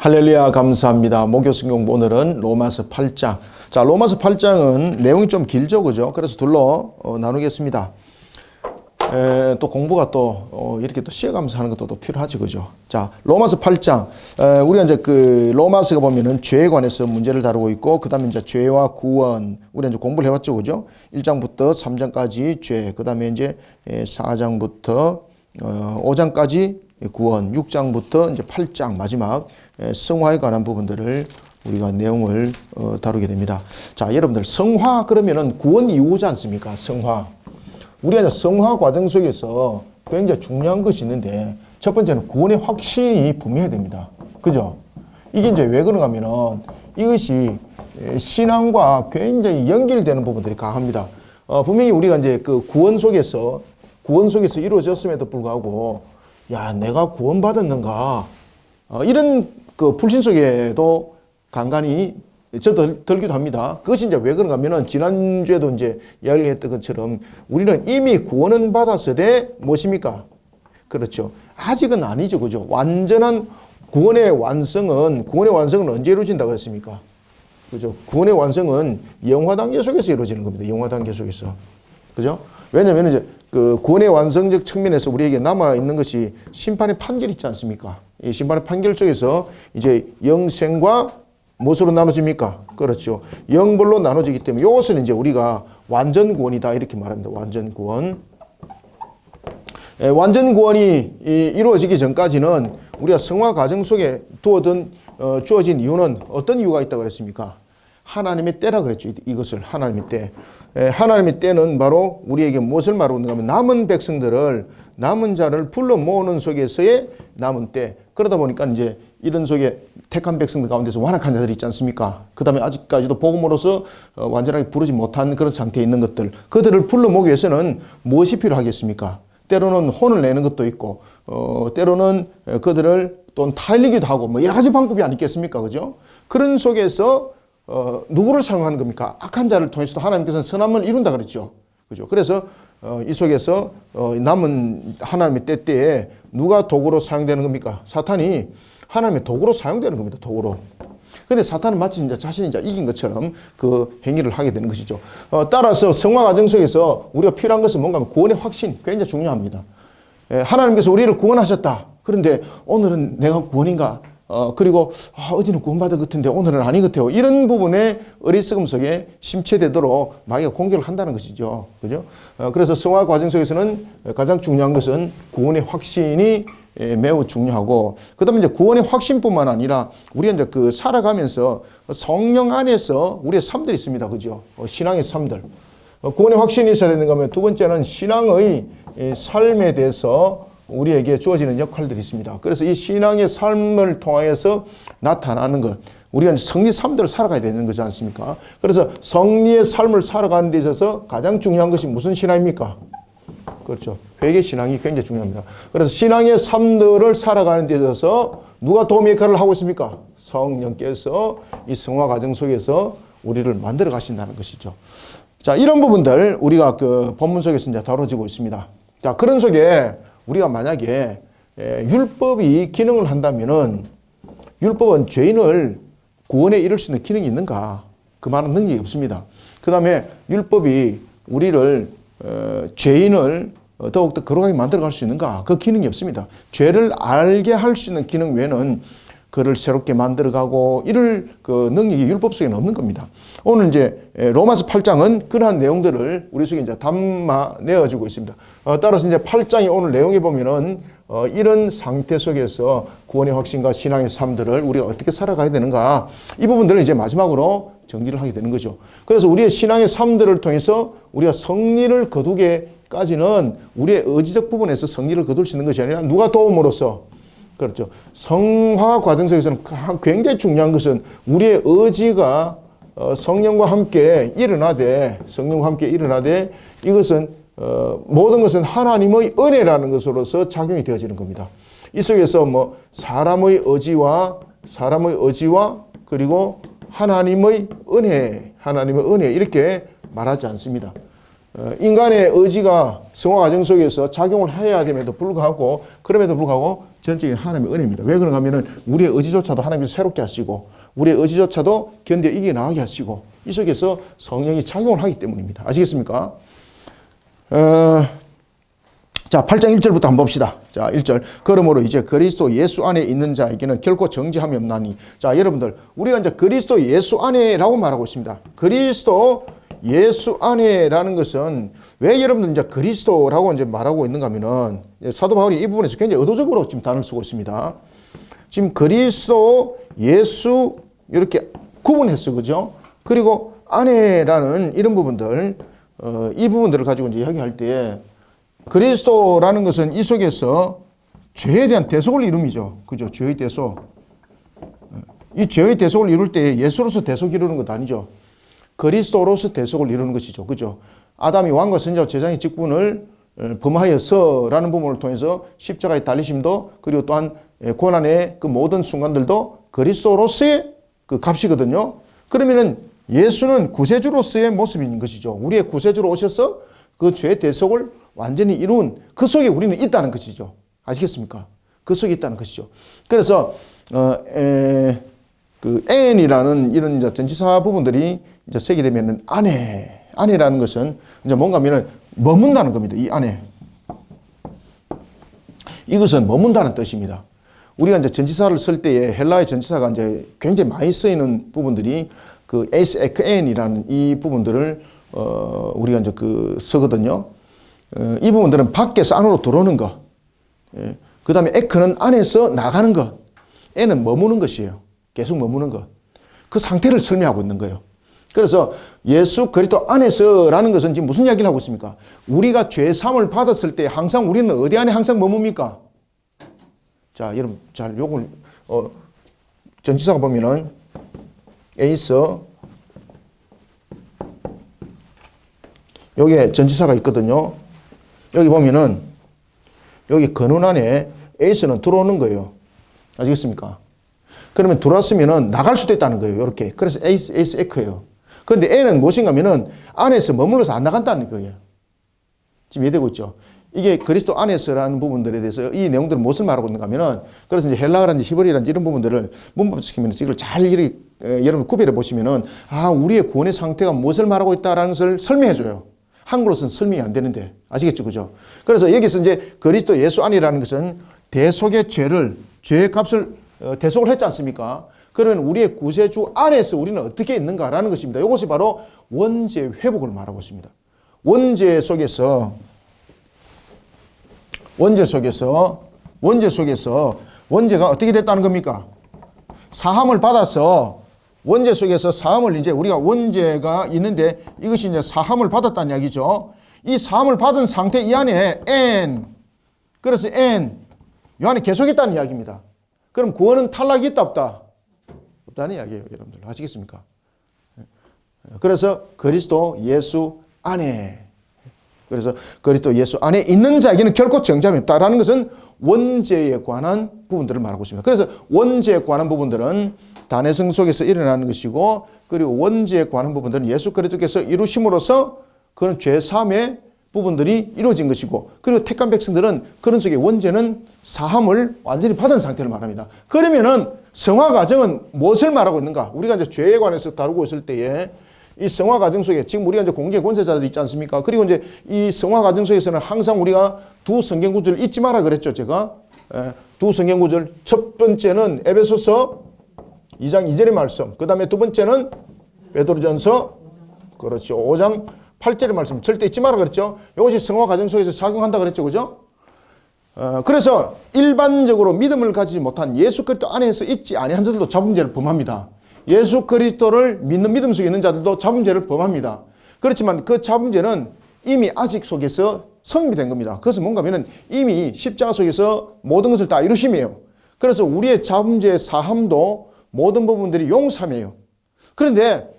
할렐루야, 감사합니다. 목요 성경 오늘은 로마서 8장. 자, 로마서 8장은 내용이 좀 길죠, 그죠? 그래서 둘로 나누겠습니다. 또 공부가 또 이렇게 또 쉬어가면서 하는 것도 또 필요하죠, 그죠? 자, 로마서 8장. 우리가 이제 그 로마서가 보면은 죄에 관해서 문제를 다루고 있고, 그 다음에 이제 죄와 구원. 우리가 이제 공부를 해봤죠, 그죠? 1장부터 3장까지 죄. 그 다음에 이제 4장부터 5장까지 구원, 6장부터 이제 8장 마지막 성화에 관한 부분들을 우리가 내용을 다루게 됩니다. 자, 여러분들 성화 그러면은 구원 이후지 않습니까? 성화. 우리가 성화 과정 속에서 굉장히 중요한 것이 있는데 첫 번째는 구원의 확신이 분명해야 됩니다. 그죠? 이게 이제 왜 그런가 하면은 이것이 신앙과 굉장히 연결되는 부분들이 강합니다. 분명히 우리가 이제 그 구원 속에서 이루어졌음에도 불구하고 야, 내가 구원받았는가? 이런 그 불신 속에도 간간히 들기도 합니다. 그것이 이제 왜 그런가 하면은 지난주에도 이제 이야기를 했던 것처럼 우리는 이미 구원은 받았으되 무엇입니까? 그렇죠. 아직은 아니죠. 그죠? 완전한 구원의 완성은 언제 이루어진다고 그랬습니까? 그죠? 구원의 완성은 영화 단계 속에서 이루어지는 겁니다. 영화 단계 속에서. 그죠? 왜냐면 이제 그 구원의 완성적 측면에서 우리에게 남아 있는 것이 심판의 판결 있지 않습니까? 이 심판의 판결 쪽에서 이제 영생과 무엇으로 나눠집니까? 그렇죠. 영벌로 나눠지기 때문에 이것은 이제 우리가 완전 구원이다 이렇게 말합니다. 완전 구원. 완전 구원이 이루어지기 전까지는 우리가 성화 과정 속에 주어진 이유는 어떤 이유가 있다고 그랬습니까? 하나님의 때라 그랬죠. 이것을 하나님의 때. 하나님의 때는 바로 우리에게 무엇을 말하는가 하면 남은 자를 불러 모으는 속에서의 남은 때. 그러다 보니까 이제 이런 속에 택한 백성들 가운데서 완악한 자들이 있지 않습니까? 그 다음에 아직까지도 복음으로서 완전하게 부르지 못한 그런 상태에 있는 것들. 그들을 불러 모으기 위해서는 무엇이 필요하겠습니까? 때로는 혼을 내는 것도 있고, 때로는 그들을 또 타일리기도 하고, 뭐 여러 가지 방법이 아니겠습니까? 그죠? 그런 속에서 누구를 사용하는 겁니까? 악한 자를 통해서도 하나님께서는 선함을 이룬다 그랬죠. 그죠? 그래서 이 속에서 남은 하나님의 때에 누가 도구로 사용되는 겁니까? 사탄이 하나님의 도구로 사용되는 겁니다. 도구로. 근데 사탄은 마치 이제 자신이 이제 이긴 것처럼 그 행위를 하게 되는 것이죠. 따라서 성화 과정 속에서 우리가 필요한 것은 뭔가 하면 구원의 확신 굉장히 중요합니다. 하나님께서 우리를 구원하셨다. 그런데 오늘은 내가 구원인가? 그리고 어제는 구원받은 것 같은데 오늘은 아닌 것 같아요. 이런 부분에 어리석음 속에 심체되도록 마귀가 공격을 한다는 것이죠. 그죠? 그래서 성화 과정 속에서는 가장 중요한 것은 구원의 확신이 매우 중요하고, 그 다음에 이제 구원의 확신뿐만 아니라 우리가 이제 그 살아가면서 성령 안에서 우리의 삶들이 있습니다. 그죠? 신앙의 삶들. 구원의 확신이 있어야 되는 거면 두 번째는 신앙의 삶에 대해서 우리에게 주어지는 역할들이 있습니다. 그래서 이 신앙의 삶을 통하여서 나타나는 것, 우리가 성리 삶들을 살아가야 되는 거지 않습니까? 그래서 성리의 삶을 살아가는 데 있어서 가장 중요한 것이 무슨 신앙입니까? 그렇죠. 회개 신앙이 굉장히 중요합니다. 그래서 신앙의 삶들을 살아가는 데 있어서 누가 도움의 역할을 하고 있습니까? 성령께서 이 성화 과정 속에서 우리를 만들어 가신다는 것이죠. 자, 이런 부분들 우리가 그 본문 속에서 이제 다뤄지고 있습니다. 자, 그런 속에 우리가 만약에 율법이 기능을 한다면은 율법은 죄인을 구원에 이를 수 있는 기능이 있는가? 그 많은 능력이 없습니다. 그 다음에 율법이 우리를 죄인을 더욱더 거룩하게 만들어갈 수 있는가? 그 기능이 없습니다. 죄를 알게 할 수 있는 기능 외에는 그를 새롭게 만들어가고 이럴 그 능력이 율법 속에는 없는 겁니다. 오늘 이제 로마서 8장은 그러한 내용들을 우리 속에 이제 담아내어주고 있습니다. 따라서 이제 8장의 오늘 내용에 보면은 이런 상태 속에서 구원의 확신과 신앙의 삶들을 우리가 어떻게 살아가야 되는가, 이 부분들을 이제 마지막으로 정리를 하게 되는 거죠. 그래서 우리의 신앙의 삶들을 통해서 우리가 성리를 거두기까지는 우리의 의지적 부분에서 성리를 거둘 수 있는 것이 아니라 누가 도움으로써, 그렇죠. 성화 과정 속에서는 굉장히 중요한 것은 우리의 의지가 성령과 함께 일어나되 이것은 모든 것은 하나님의 은혜라는 것으로서 작용이 되어지는 겁니다. 이 속에서 뭐 사람의 의지와 그리고 하나님의 은혜 이렇게 말하지 않습니다. 인간의 의지가 성화 과정 속에서 작용을 해야 됨에도 불구하고 그럼에도 불구하고 전적인 하나님의 은혜입니다. 왜 그런가 하면은 우리의 의지조차도 하나님이 새롭게 하시고 우리의 의지조차도 견뎌 이겨나가게 하시고 이 속에서 성령이 작용을 하기 때문입니다. 아시겠습니까? 자, 8장 1절부터 한번 봅시다. 자, 1절. 그러므로 이제 그리스도 예수 안에 있는 자에게는 결코 정죄함이 없나니. 자, 여러분들, 우리가 이제 그리스도 예수 안에라고 말하고 있습니다. 그리스도 예수 안에라는 것은 왜 여러분들 이제 그리스도라고 이제 말하고 있는가 하면은 사도 바울이 이 부분에서 굉장히 의도적으로 지금 단어를 쓰고 있습니다. 지금 그리스도, 예수 이렇게 구분해서 그죠? 그리고 안에라는 이런 부분들, 이 부분들을 가지고 이제 이야기할 때 그리스도라는 것은 이 속에서 죄에 대한 대속을 이룸이죠. 그죠? 죄의 대속. 이 죄의 대속을 이룰 때 예수로서 대속 이루는 것 아니죠. 그리스도로서 대속을 이루는 것이죠. 그죠? 아담이 왕과 선지자와 제사장의 직분을 범하여서라는 부분을 통해서 십자가의 달리심도 그리고 또한 고난의 그 모든 순간들도 그리스도로서의 그 값이거든요. 그러면은 예수는 구세주로서의 모습인 것이죠. 우리의 구세주로 오셔서 그 죄의 대속을 완전히 이룬 그 속에 우리는 있다는 것이죠. 아시겠습니까? 그 속에 있다는 것이죠. 그래서 그 N이라는 이런 이제 전치사 부분들이 이제 쓰게 되면은 안에라는 것은 이제 뭔가 하면은 머문다는 겁니다. 이 안에. 이것은 머문다는 뜻입니다. 우리가 이제 전치사를 쓸 때에 헬라의 전치사가 이제 굉장히 많이 쓰이는 부분들이 그 에이스 에크엔이라는 이 부분들을 우리가 이제 그 쓰거든요. 이 부분들은 밖에서 안으로 들어오는 것. 그 다음에 에크는 안에서 나가는 것. 에는 머무는 것이에요. 계속 머무는 것. 그 상태를 설명하고 있는 거예요. 그래서 예수 그리스도 안에서라는 것은 지금 무슨 이야기를 하고 있습니까? 우리가 죄 사함을 받았을 때 항상 우리는 어디 안에 항상 머뭅니까? 자, 여러분 잘 요걸 전치사가 보면은 에이스 여기에 전치사가 있거든요. 여기 보면은 여기 근원 안에 에이스는 들어오는 거예요. 아시겠습니까? 그러면 들어왔으면은 나갈 수도 있다는 거예요. 이렇게. 그래서 에이스 에크예요. 그런데 N은 무엇인가 하면은 안에서 머물러서 안 나간다는 거예요. 지금 이해되고 있죠? 이게 그리스도 안에서라는 부분들에 대해서 이 내용들은 무엇을 말하고 있는가 하면은 그래서 이제 헬라어라든지 히브리어라든지 이런 부분들을 문법시키면서 이걸 잘 이렇게 여러분 구별해 보시면은 아, 우리의 구원의 상태가 무엇을 말하고 있다라는 것을 설명해 줘요. 한글로서는 설명이 안 되는데. 아시겠죠? 그죠? 그래서 여기서 이제 그리스도 예수 안이라는 것은 대속의 죄의 값을 대속을 했지 않습니까? 그러면 우리의 구세주 안에서 우리는 어떻게 있는가라는 것입니다. 이것이 바로 원죄 회복을 말하고 있습니다. 원죄 속에서 원죄가 어떻게 됐다는 겁니까? 사함을 받아서 원죄 속에서 사함을 이제 우리가 원죄가 있는데 이것이 이제 사함을 받았다는 이야기죠. 이 사함을 받은 상태 이 안에 N, 그래서 N, 이 안에 계속 있다는 이야기입니다. 그럼 구원은 탈락이 있다 없다? 없다는 이야기예요. 여러분들 아시겠습니까? 그래서 그리스도 예수 안에, 그래서 그리스도 예수 안에 있는 자에게는 결코 정죄함이 없다라는 것은 원죄에 관한 부분들을 말하고 있습니다. 그래서 원죄에 관한 부분들은 단회성 속에서 일어나는 것이고, 그리고 원죄에 관한 부분들은 예수 그리스도께서 이루심으로써 그런 죄사함의 부분들이 이루어진 것이고, 그리고 택한 백성들은 그런 속에 원죄는 사함을 완전히 받은 상태를 말합니다. 그러면은 성화 과정은 무엇을 말하고 있는가? 우리가 이제 죄에 관해서 다루고 있을 때에 이 성화 과정 속에 지금 우리가 이제 공개 권세자들이 있지 않습니까? 그리고 이제 이 성화 과정 속에서는 항상 우리가 두 성경 구절을 잊지 마라 그랬죠, 제가. 두 성경 구절. 첫 번째는 에베소서 2장 2절의 말씀. 그 다음에 두 번째는 베드로전서, 그렇죠, 5장 8절의 말씀. 절대 잊지 마라 그랬죠. 이것이 성화 과정 속에서 작용한다 그랬죠, 그죠? 그래서 일반적으로 믿음을 가지지 못한 예수 그리스도 안에서 있지 아니한 자들도 자범죄를 범합니다. 예수 그리스도를 믿는 믿음 속에 있는 자들도 자범죄를 범합니다. 그렇지만 그 자범죄는 이미 아직 속에서 성립이 된 겁니다. 그것은 뭔가 하면은 이미 십자가 속에서 모든 것을 다 이루심이에요. 그래서 우리의 자범죄 사함도 모든 부분들이 용서함이에요. 그런데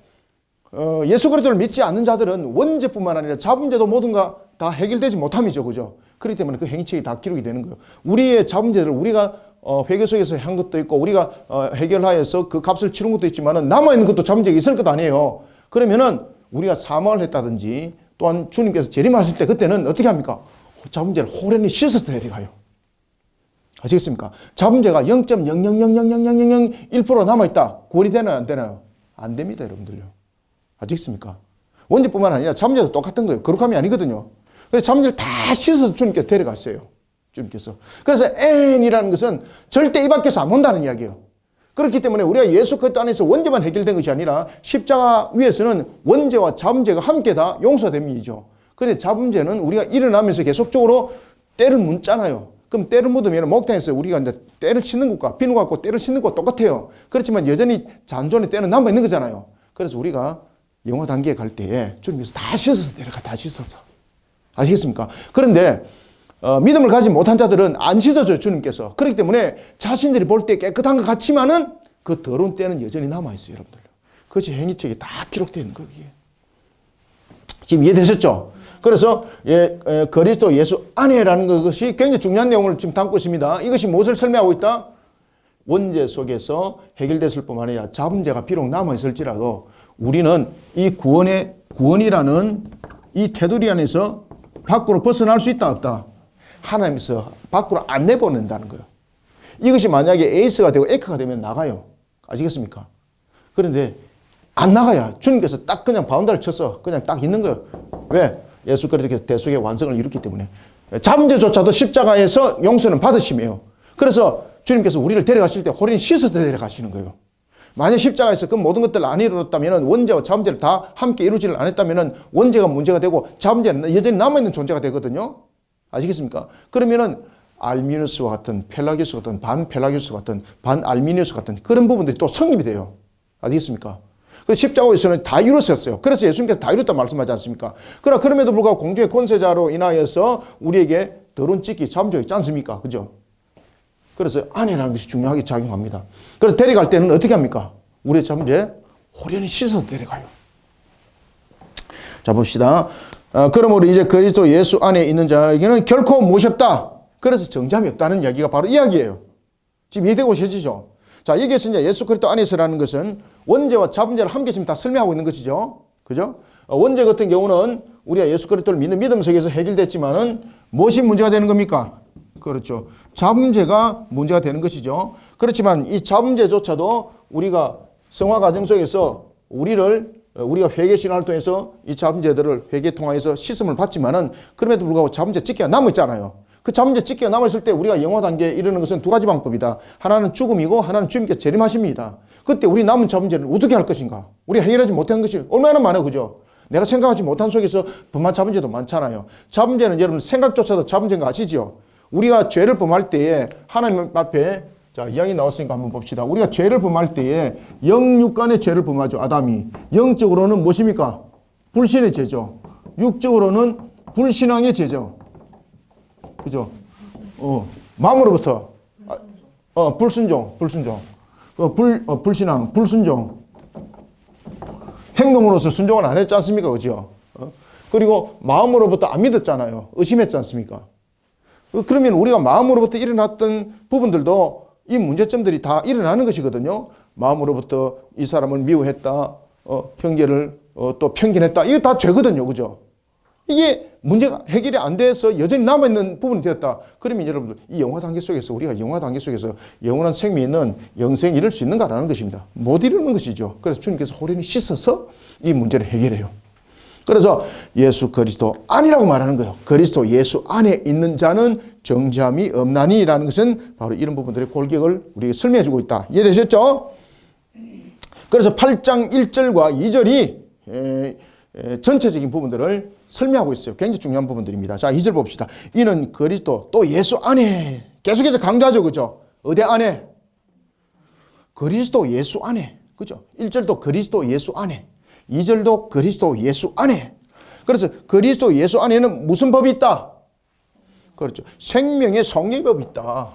예수 그리스도를 믿지 않는 자들은 원죄뿐만 아니라 자범죄도 모든가 다 해결되지 못함이죠. 그죠? 그렇기 때문에 그 행위책이 다 기록이 되는 거예요. 우리의 자범죄를 우리가 회개 속에서 한 것도 있고 우리가 해결하여서 그 값을 치른 것도 있지만은 남아있는 것도 자범죄가 있을 것 아니에요. 그러면은 우리가 사망을 했다든지 또한 주님께서 재림하실 때 그때는 어떻게 합니까? 잡은 죄를 호련히 씻어서 데려가요. 아시겠습니까? 잡은 죄가 0.0000001% 남아있다. 구원이 되나요? 안 되나요? 안 됩니다, 여러분들요. 아시겠습니까? 원죄뿐만 아니라 잡은 죄도 똑같은 거예요. 거룩함이 아니거든요. 그래서 잡은 죄를 다 씻어서 주님께서 데려갔어요. 주님께서. 그래서 N이라는 것은 절대 이 밖에서 안 온다는 이야기예요. 그렇기 때문에 우리가 예수 그리스도 안에서 원죄만 해결된 것이 아니라 십자가 위에서는 원죄와 잡은 죄가 함께 다 용서됨이죠. 그런데 잡은 죄는 우리가 일어나면서 계속적으로 때를 묻잖아요. 그럼 때를 묻으면 목탕에서 우리가 이제 때를 씻는 것과 비누 갖고 때를 씻는 것과 똑같아요. 그렇지만 여전히 잔존의 때는 남아 있는 거잖아요. 그래서 우리가 영화 단계에 갈 때에 주님께서 다 씻어서 데려가, 다 씻어서. 아시겠습니까? 그런데 믿음을 가지 못한 자들은 안 씻어줘요, 주님께서. 그렇기 때문에 자신들이 볼 때 깨끗한 것 같지만은 그 더러운 때는 여전히 남아있어요, 여러분들. 그것이 행위책에 다 기록되어 있는 거기에. 지금 이해되셨죠? 그래서 그리스도 예수 안에라는 것이 굉장히 중요한 내용을 지금 담고 있습니다. 이것이 무엇을 설명하고 있다? 원죄 속에서 해결됐을 뿐만 아니라 잡은 죄가 비록 남아있을지라도 우리는 이 구원이라는 이 테두리 안에서 밖으로 벗어날 수 있다, 없다? 하나님께서 밖으로 안 내보낸다는 거예요. 이것이 만약에 에이스가 되고 에크가 되면 나가요. 아시겠습니까? 그런데 안 나가야 주님께서 딱 그냥 바운다리를 쳐서 그냥 딱 있는 거예요. 왜? 예수 그리스도께서 대속의 완성을 이뤘기 때문에. 잡은 죄조차도 십자가에서 용서는 받으심이에요. 그래서 주님께서 우리를 데려가실 때 호련히 씻어서 데려가시는 거예요. 만약 십자가에서 그 모든 것들을 안 이루었다면 원죄와 잡은 죄를 다 함께 이루지를 않았다면 원죄가 문제가 되고 잡은 죄는 여전히 남아있는 존재가 되거든요. 아시겠습니까? 그러면은 알미누스와 같은 펠라기우스 같은 반펠라기우스 같은 반알미누스 같은 그런 부분들이 또 성립이 돼요. 아시겠습니까? 그 십자가에서는 다 이뤘었어요. 그래서 예수님께서 다 이뤘다 말씀하지 않습니까? 그러나 그럼에도 불구하고 공중의 권세자로 인하여서 우리에게 더러운 찢기 잡은 있지 않습니까? 그죠? 그래서 안이라는 것이 중요하게 작용합니다. 그래서 데려갈 때는 어떻게 합니까? 우리의 잡은 죄 호련히 씻어서 데려가요. 자, 봅시다. 그러므로 이제 그리스도 예수 안에 있는 자에게는 결코 무엇이 없다. 그래서 정죄함이 없다는 이야기가 바로 이 이야기예요. 지금 이해되고 계시죠? 자, 여기에서 이제 예수 그리스도 안에서라는 것은 원죄와 잡은 죄를 함께 지금 다 설명하고 있는 것이죠. 그죠? 원죄 같은 경우는 우리가 예수 그리스도를 믿는 믿음 속에서 해결됐지만은 무엇이 문제가 되는 겁니까? 그렇죠. 잡은 죄가 문제가 되는 것이죠. 그렇지만 이 잡은 죄조차도 우리가 성화 과정 속에서 우리가 회개 신앙을 통해서 이 잡은 죄들을 회개 통하여서 씻음을 받지만은 그럼에도 불구하고 잡은 죄 찢기가 남아있잖아요. 그 잡은 죄 찢기가 남아있을 때 우리가 영화 단계에 이르는 것은 두 가지 방법이다. 하나는 죽음이고 하나는 주님께서 재림하십니다. 그때 우리 남은 잡은 죄를 어떻게 할 것인가? 우리가 해결하지 못한 것이 얼마나 많아요. 그죠? 내가 생각하지 못한 속에서 범한 잡은 죄도 많잖아요. 잡은 죄는 여러분 생각조차도 잡은 죄인 거 아시죠? 우리가 죄를 범할 때에 하나님 앞에 자, 이야기 나왔으니까 한번 봅시다. 우리가 죄를 범할 때에 영육간의 죄를 범하죠. 아담이. 영적으로는 무엇입니까? 불신의 죄죠. 육적으로는 불신앙의 죄죠. 그죠? 마음으로부터 불순종. 불신앙, 불순종. 행동으로서 순종을 안 했지 않습니까? 그죠? 그리고 마음으로부터 안 믿었잖아요. 의심했지 않습니까? 그러면 우리가 마음으로부터 일어났던 부분들도 이 문제점들이 다 일어나는 것이거든요. 마음으로부터 이 사람을 미워했다, 형제를 또 편견했다. 이게 다 죄거든요. 그죠? 이게 문제가 해결이 안 돼서 여전히 남아있는 부분이 되었다. 그러면 여러분들 이 영화 단계 속에서 우리가 영화 단계 속에서 영원한 생명이 있는 영생을 이룰 수 있는가라는 것입니다. 못 이루는 것이죠. 그래서 주님께서 호련히 씻어서 이 문제를 해결해요. 그래서 예수 그리스도 안이라고 말하는 거예요. 그리스도 예수 안에 있는 자는 정죄함이 없나니라는 것은 바로 이런 부분들의 골격을 우리에게 설명해 주고 있다. 이해되셨죠? 그래서 8장 1절과 2절이 전체적인 부분들을 설명하고 있어요. 굉장히 중요한 부분들입니다. 자, 2절 봅시다. 이는 그리스도 또 예수 안에 계속해서 강조하죠. 그죠? 어디 안에? 그리스도 예수 안에. 그죠? 1절도 그리스도 예수 안에. 2절도 그리스도 예수 안에. 그래서 그리스도 예수 안에는 무슨 법이 있다? 그렇죠. 생명의 성령의 법이 있다.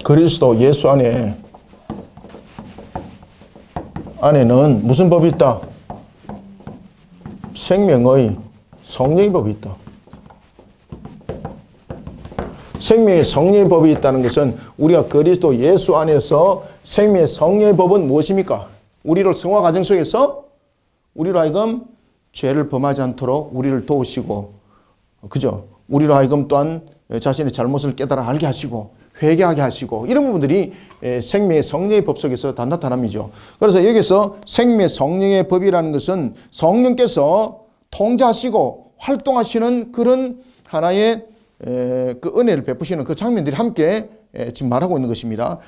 그리스도 예수 안에는 무슨 법이 있다? 생명의 성령의 법이 있다. 생명의 성령의 법이 있다는 것은 우리가 그리스도 예수 안에서 생명의 성령의 법은 무엇입니까? 우리를 성화 과정 속에서 우리로 하여금 죄를 범하지 않도록 우리를 도우시고, 그죠? 우리로 하여금 또한 자신의 잘못을 깨달아 알게 하시고 회개하게 하시고, 이런 부분들이 생명의 성령의 법 속에서 다 나타납니다. 그래서 여기서 생명의 성령의 법이라는 것은 성령께서 통제하시고 활동하시는 그런 하나의 그 은혜를 베푸시는 그 장면들이 함께 지금 말하고 있는 것입니다.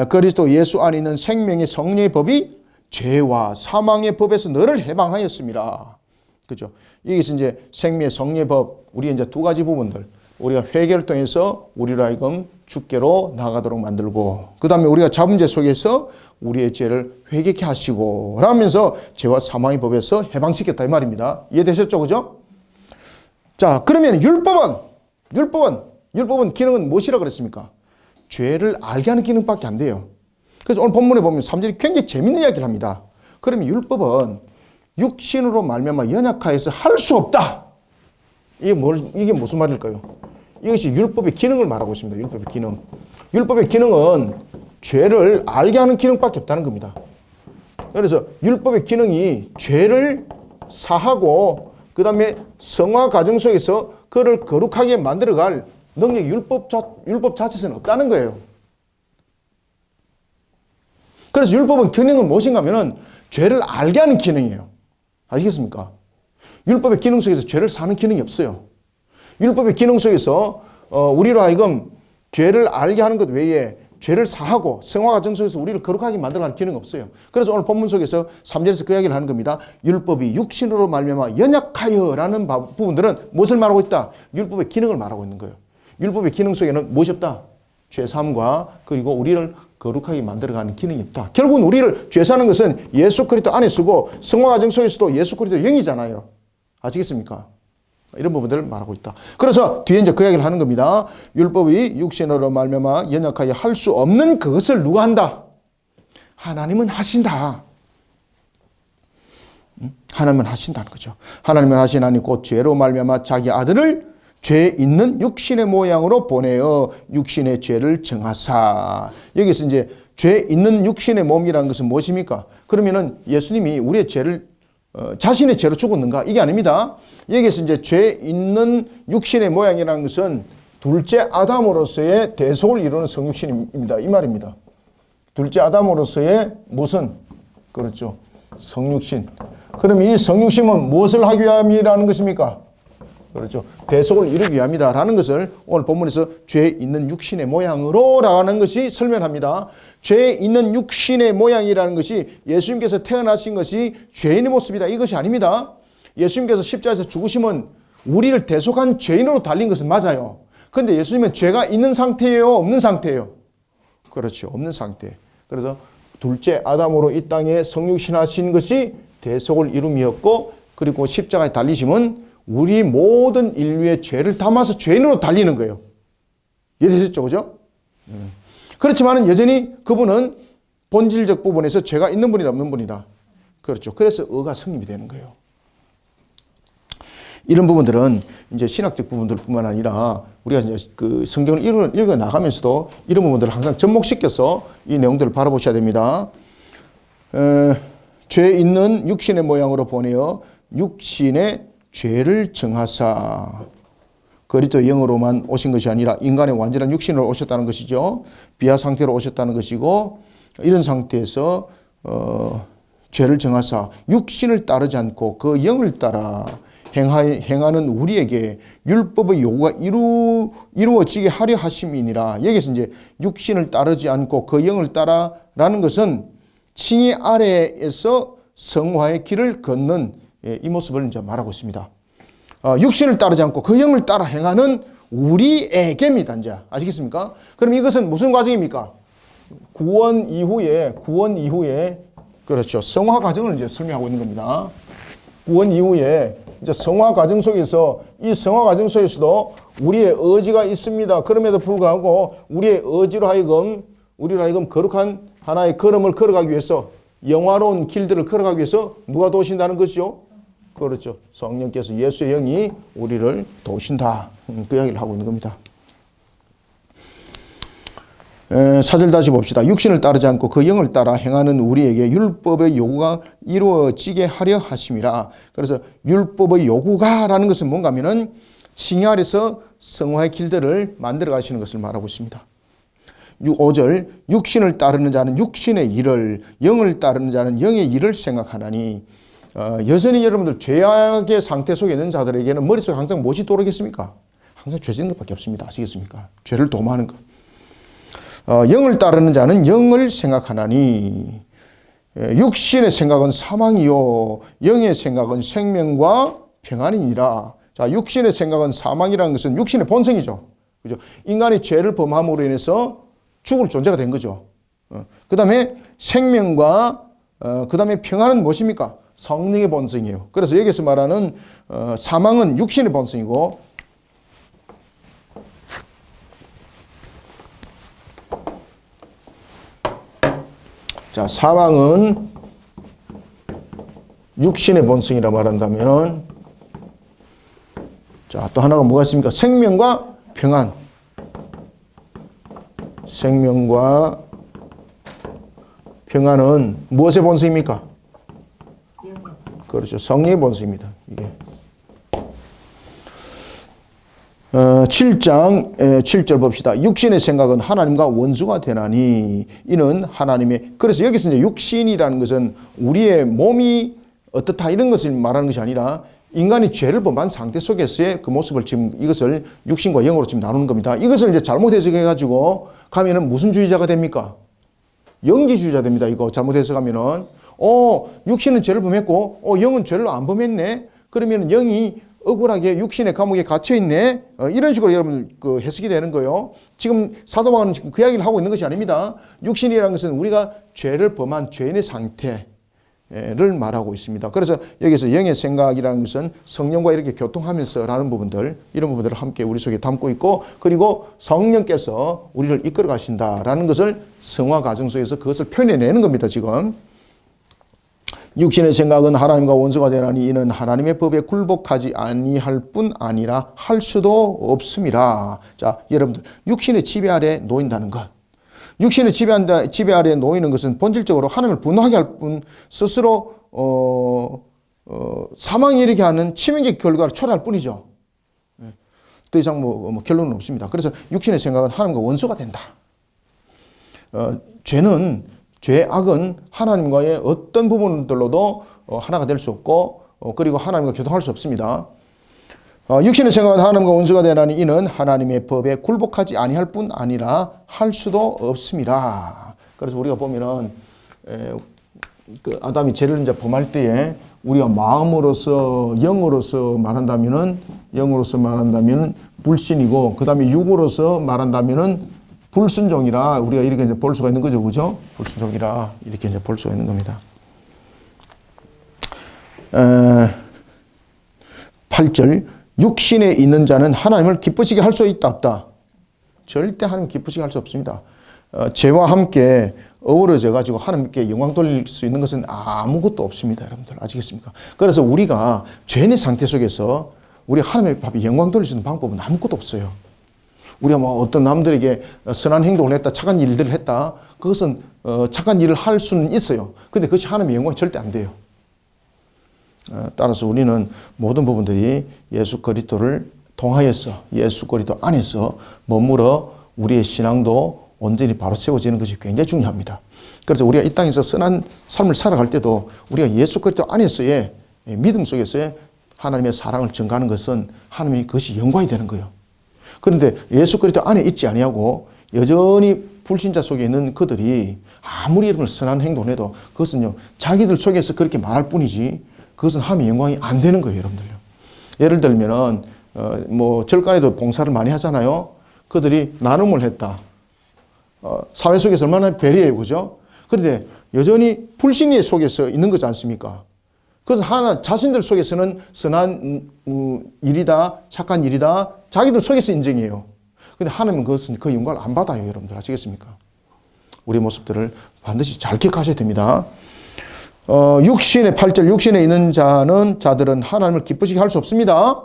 그리스도 예수 안에 있는 생명의 성령의 법이 죄와 사망의 법에서 너를 해방하였습니다. 그죠? 여기서 이제 생명의 성령의 법, 우리 이제 두 가지 부분들, 우리가 회개를 통해서 우리로 하여금 주께로 나가도록 만들고, 그 다음에 우리가 잡은 죄 속에서 우리의 죄를 회개케 하시고, 라면서 죄와 사망의 법에서 해방시켰다 이 말입니다. 이해되셨죠? 그죠? 자, 그러면 율법은 기능은 무엇이라 그랬습니까? 죄를 알게 하는 기능밖에 안 돼요. 그래서 오늘 본문에 보면 3절이 굉장히 재밌는 이야기를 합니다. 그러면 율법은 육신으로 말미암아 연약하여서 할 수 없다. 이게 무슨 말일까요? 이것이 율법의 기능을 말하고 있습니다. 율법의 기능. 율법의 기능은 죄를 알게 하는 기능밖에 없다는 겁니다. 그래서 율법의 기능이 죄를 사하고 그 다음에 성화 과정 속에서 그를 거룩하게 만들어갈 능력이 율법 자체에서는 없다는 거예요. 그래서 율법은 기능은 무엇인가 하면은 죄를 알게 하는 기능이에요. 아시겠습니까? 율법의 기능 속에서 죄를 사는 기능이 없어요. 율법의 기능 속에서 우리로 하여금 죄를 알게 하는 것 외에 죄를 사하고 성화 과정 속에서 우리를 거룩하게 만들어가는 기능이 없어요. 그래서 오늘 본문 속에서 3절에서 그 이야기를 하는 겁니다. 율법이 육신으로 말미암아 연약하여라는 부분들은 무엇을 말하고 있다? 율법의 기능을 말하고 있는 거예요. 율법의 기능 속에는 무엇이 없다? 죄사함과 그리고 우리를 거룩하게 만들어가는 기능이 없다. 결국은 우리를 죄사하는 것은 예수 그리스도 안에 쓰고 성화 과정 속에서도 예수 그리스도 영이잖아요. 아시겠습니까? 이런 부분들을 말하고 있다. 그래서 뒤에 이제 그 이야기를 하는 겁니다. 율법이 육신으로 말미암아 연약하게 할 수 없는 그것을 누가 한다? 하나님은 하신다. 하나님은 하신다는 거죠. 하나님은 하시나니 곧 죄로 말미암아 자기 아들을 죄 있는 육신의 모양으로 보내어 육신의 죄를 정하사. 여기서 이제 죄 있는 육신의 몸이라는 것은 무엇입니까? 그러면은 예수님이 우리의 죄를 자신의 죄로 죽었는가? 이게 아닙니다. 여기서 이제 죄 있는 육신의 모양이라는 것은 둘째 아담으로서의 대속을 이루는 성육신입니다. 이 말입니다. 둘째 아담으로서의 무슨? 그렇죠. 성육신. 그럼 이 성육신은 무엇을 하기 위함이라는 것입니까? 그렇죠. 대속을 이루기 위함이다라는 것을 오늘 본문에서 죄 있는 육신의 모양으로 라는 것이 설명합니다. 죄 있는 육신의 모양이라는 것이 예수님께서 태어나신 것이 죄인의 모습이다. 이것이 아닙니다. 예수님께서 십자가에서 죽으심은 우리를 대속한 죄인으로 달린 것은 맞아요. 그런데 예수님은 죄가 있는 상태예요? 없는 상태예요? 그렇죠. 없는 상태. 그래서 둘째 아담으로 이 땅에 성육신하신 것이 대속을 이룸이었고, 그리고 십자가에 달리심은 우리 모든 인류의 죄를 담아서 죄인으로 달리는 거예요. 이해되셨죠? 그죠? 그렇지만 여전히 그분은 본질적 부분에서 죄가 있는 분이다, 없는 분이다. 그렇죠. 그래서 의가 성립이 되는 거예요. 이런 부분들은 이제 신학적 부분들뿐만 아니라 우리가 이제 그 성경을 읽어 나가면서도 이런 부분들을 항상 접목시켜서 이 내용들을 바라보셔야 됩니다. 죄 있는 육신의 모양으로 보내어 육신의 죄를 정하사. 그리스도 영으로만 오신 것이 아니라 인간의 완전한 육신으로 오셨다는 것이죠. 비하 상태로 오셨다는 것이고, 이런 상태에서 죄를 정하사 육신을 따르지 않고 그 영을 따라 행하는 우리에게 율법의 요구가 이루어지게 하려 하심이니라. 여기서 이제 육신을 따르지 않고 그 영을 따라라는 것은 칭의 아래에서 성화의 길을 걷는 이 모습을 이제 말하고 있습니다. 육신을 따르지 않고 그 영을 따라 행하는 우리에게입니다. 이제 아시겠습니까? 그럼 이것은 무슨 과정입니까? 구원 이후에 그렇죠. 성화 과정을 이제 설명하고 있는 겁니다. 구원 이후에 이제 성화 과정 속에서 이 성화 과정 속에서도 우리의 의지가 있습니다. 그럼에도 불구하고 우리의 의지로 하여금 우리로 하여금 거룩한 하나의 걸음을 걸어가기 위해서 영화로운 길들을 걸어가기 위해서 누가 도우신다는 것이죠? 그렇죠. 성령께서 예수의 영이 우리를 도우신다. 그 이야기를 하고 있는 겁니다. 4절 다시 봅시다. 육신을 따르지 않고 그 영을 따라 행하는 우리에게 율법의 요구가 이루어지게 하려 하심이라. 그래서 율법의 요구가 라는 것은 뭔가 하면은 칭의 아래서 성화의 길들을 만들어 가시는 것을 말하고 있습니다. 5절 육신을 따르는 자는 육신의 일을, 영을 따르는 자는 영의 일을 생각하나니. 여전히 여러분들 죄악의 상태 속에 있는 자들에게는 머릿속에 항상 무엇이 도르겠습니까? 항상 죄 짓는 것밖에 없습니다. 아시겠습니까? 죄를 도모하는 것. 영을 따르는 자는 영을 생각하나니. 육신의 생각은 사망이요 영의 생각은 생명과 평안이니라. 자, 육신의 생각은 사망이라는 것은 육신의 본성이죠. 그죠? 인간이 죄를 범함으로 인해서 죽을 존재가 된 거죠. 그 다음에 생명과 그 다음에 평안은 무엇입니까? 성령의 본성이에요. 그래서 여기서 말하는 사망은 육신의 본성이고, 자, 사망은 육신의 본성이라 말한다면, 자, 또 하나가 뭐가 있습니까? 생명과 평안. 생명과 평안은 무엇의 본성입니까? 그렇죠. 성령의 본성입니다. 이게. 7장 7절 봅시다. 육신의 생각은 하나님과 원수가 되나니 이는 하나님의. 그래서 여기서 이제 육신이라는 것은 우리의 몸이 어떻다 이런 것을 말하는 것이 아니라 인간이 죄를 범한 상태 속에서의 그 모습을 지금 이것을 육신과 영으로 지금 나누는 겁니다. 이것을 이제 잘못 해석해가지고 가면은 무슨 주의자가 됩니까? 영지주의자 됩니다. 이거 잘못 해석하면은 육신은 죄를 범했고 영은 죄를 안 범했네. 그러면 영이 억울하게 육신의 감옥에 갇혀있네. 이런 식으로 여러분 그 해석이 되는 거예요. 지금 사도 바울은 지금 그 이야기를 하고 있는 것이 아닙니다. 육신이라는 것은 우리가 죄를 범한 죄인의 상태를 말하고 있습니다. 그래서 여기서 영의 생각이라는 것은 성령과 이렇게 교통하면서 라는 부분들, 이런 부분들을 함께 우리 속에 담고 있고, 그리고 성령께서 우리를 이끌어 가신다라는 것을 성화 과정 속에서 그것을 표현해내는 겁니다. 지금. 육신의 생각은 하나님과 원수가 되나니 이는 하나님의 법에 굴복하지 아니할 뿐 아니라 할 수도 없음이라. 자, 여러분들 육신의 지배 아래 놓인다는 것. 육신의 지배 아래 놓이는 것은 본질적으로 하나님을 분노하게 할 뿐 스스로 사망에 이르게 하는 치명적 결과를 초래할 뿐이죠. 더 이상 뭐 결론은 없습니다. 그래서 육신의 생각은 하나님과 원수가 된다. 죄악은 하나님과의 어떤 부분들로도 하나가 될 수 없고, 그리고 하나님과 교통할 수 없습니다. 육신의 생각은 하나님과 원수가 되나니 이는 하나님의 법에 굴복하지 아니할 뿐 아니라 할 수도 없음이라. 그래서 우리가 보면은 그 아담이 죄를 이제 범할 때에 우리가 마음으로서 영으로서 말한다면은 불신이고, 그 다음에 육으로서 말한다면은 불순종이라 우리가 이렇게 이제 볼 수가 있는 거죠, 그죠? 불순종이라 이렇게 이제 볼 수가 있는 겁니다. 8절 육신에 있는 자는 하나님을 기쁘시게 할 수 있다 없다? 절대 하나님 기쁘시게 할 수 없습니다. 죄와 함께 어우러져 가지고 하나님께 영광 돌릴 수 있는 것은 아무것도 없습니다, 여러분들 아시겠습니까? 그래서 우리가 죄의 상태 속에서 우리 하나님의 앞에 영광 돌릴 수 있는 방법은 아무것도 없어요. 우리가 뭐 어떤 남들에게 선한 행동을 했다, 착한 일들을 했다, 그것은 착한 일을 할 수는 있어요. 근데 그것이 하나님의 영광이 절대 안 돼요. 따라서 우리는 모든 부분들이 예수 그리스도를 통하여서 예수 그리스도 안에서 머물어 우리의 신앙도 온전히 바로 세워지는 것이 굉장히 중요합니다. 그래서 우리가 이 땅에서 선한 삶을 살아갈 때도 우리가 예수 그리스도 안에서의 믿음 속에서의 하나님의 사랑을 증가하는 것은 하나님의 그것이 영광이 되는 거예요. 그런데 예수 그리스도 안에 있지 아니하고 여전히 불신자 속에 있는 그들이 아무리 여러분 선한 행동을 해도 그것은요 자기들 속에서 그렇게 말할 뿐이지 그것은 하나님의 영광이 안 되는 거예요, 여러분들요. 예를 들면은 뭐 절간에도 봉사를 많이 하잖아요. 그들이 나눔을 했다. 사회 속에서 얼마나 배려해요, 그죠? 그런데 여전히 불신의 속에서 있는 거지 않습니까? 그래서 하나 자신들 속에서는 선한 일이다, 착한 일이다, 자기들 속에서 인정해요. 근데 하나님은 그것은 그 영광을 안 받아요, 여러분들 아시겠습니까? 우리 모습들을 반드시 잘 기억하셔야 됩니다. 8절 육신에 있는 자들은 하나님을 기쁘시게 할 수 없습니다.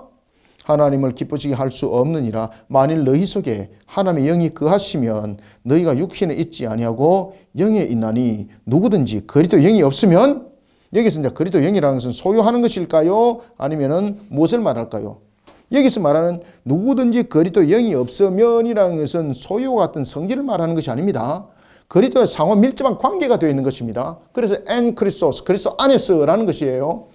하나님을 기쁘시게 할 수 없느니라. 만일 너희 속에 하나님의 영이 거하시면 너희가 육신에 있지 아니하고 영에 있나니 누구든지 그리스도 영이 없으면, 여기서 이제 그리스도 영이라는 것은 소유하는 것일까요? 아니면은 무엇을 말할까요? 여기서 말하는 누구든지 그리스도 영이 없으면이라는 것은 소유와 같은 성질을 말하는 것이 아닙니다. 그리스도의 상호 밀접한 관계가 되어 있는 것입니다. 그래서 엔 크리스토스, 그리스도 안에서라는 것이에요.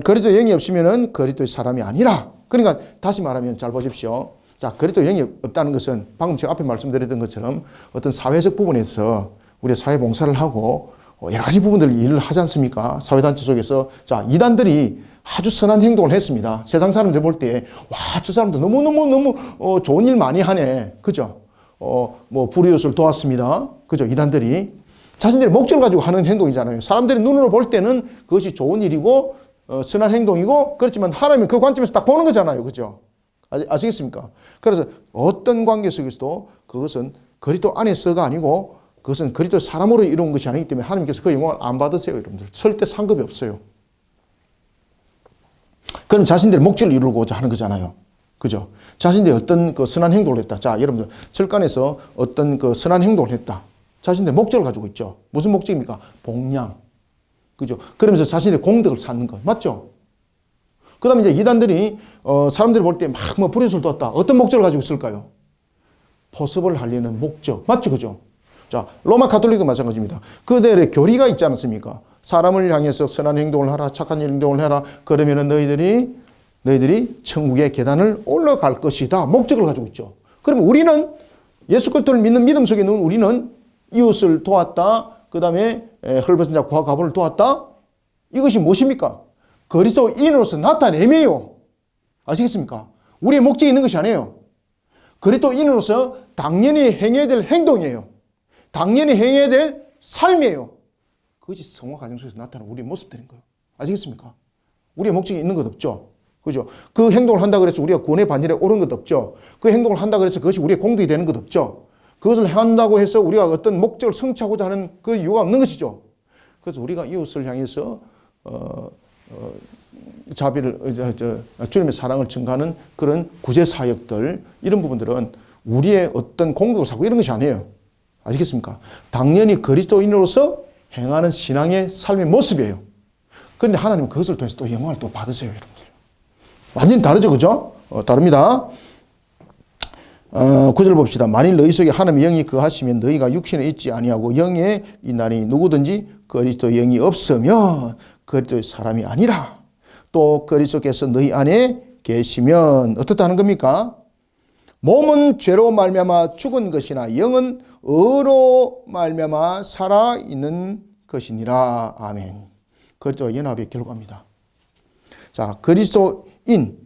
그리스도 영이 없으면은 그리스도의 사람이 아니라. 그러니까 다시 말하면 잘 보십시오. 자, 그리스도 영이 없다는 것은 방금 제가 앞에 말씀드렸던 것처럼 어떤 사회적 부분에서 우리가 사회봉사를 하고 여러 가지 부분들 일을 하지 않습니까? 사회단체 속에서. 자, 이단들이 아주 선한 행동을 했습니다. 세상 사람들 볼 때, 와, 저 사람들 너무 좋은 일 많이 하네. 그죠? 뭐, 불이웃을 도왔습니다. 그죠? 이단들이. 자신들의 목적을 가지고 하는 행동이잖아요. 사람들이 눈으로 볼 때는 그것이 좋은 일이고, 선한 행동이고, 그렇지만 하나님은 그 관점에서 딱 보는 거잖아요. 그죠? 아시겠습니까? 그래서 어떤 관계 속에서도 그것은 그리스도 안에서가 아니고, 그것은 그리스도 사람으로 이루은 것이 아니기 때문에 하나님께서 그 영광을 안 받으세요, 여러분들. 절대 상급이 없어요. 그럼 자신들의 목적을 이루고자 하는 거잖아요. 그죠? 자신들이 어떤 그 선한 행동을 했다. 자, 여러분들, 철간에서 어떤 그 선한 행동을 했다. 자신들의 목적을 가지고 있죠. 무슨 목적입니까? 복량. 그죠? 그러면서 자신의 공덕을 쌓는 것. 맞죠? 그 다음에 이제 이단들이, 사람들이 볼 때 막 뭐 불의를 뒀다. 어떤 목적을 가지고 있을까요? 포섭을 하려는 목적. 맞죠? 그죠? 자, 로마 가톨릭도 마찬가지입니다. 그들의 교리가 있지 않습니까? 사람을 향해서 선한 행동을 하라, 착한 행동을 해라. 그러면은 너희들이 천국의 계단을 올라갈 것이다. 목적을 가지고 있죠. 그러면 우리는 예수 그리스도를 믿는 믿음 속에 있는 우리는 이웃을 도왔다. 그 다음에 헐벗은 자 고아 가부를 도왔다. 이것이 무엇입니까? 그리스도인으로서 나타내매요. 아시겠습니까? 우리의 목적이 있는 것이 아니에요. 그리스도인으로서 당연히 행해야 될 행동이에요. 당연히 행해야 될 삶이에요. 그것이 성화 과정 속에서 나타나는 우리의 모습들인 거예요. 아시겠습니까? 우리의 목적이 있는 것 없죠. 그죠? 그 행동을 한다고 해서 우리가 구원의 반열에 오른 것 없죠. 그 행동을 한다고 해서 그것이 우리의 공덕이 되는 것 없죠. 그것을 한다고 해서 우리가 어떤 목적을 성취하고자 하는 그 이유가 없는 것이죠. 그래서 우리가 이웃을 향해서 자비를, 주님의 사랑을 증가하는 그런 구제 사역들, 이런 부분들은 우리의 어떤 공덕을 쌓고 이런 것이 아니에요. 아시겠습니까? 당연히 그리스도인으로서 행하는 신앙의 삶의 모습이에요. 그런데 하나님은 그것을 통해서 또 영광을 또 받으세요, 여러분들. 완전히 다르죠, 그죠? 다릅니다. 9절 봅시다. 만일 너희 속에 하나님의 영이 거하시면 너희가 육신에 있지 아니하고 영에 있나니 누구든지 그리스도 영이 없으면 그리스도의 사람이 아니라. 또 그리스도께서 너희 안에 계시면 어떻다는 겁니까? 몸은 죄로 말미암아 죽은 것이나 영은 의로 말미암아 살아 있는 것이니라. 아멘. 그리스도 연합의 결과입니다. 자, 그리스도인,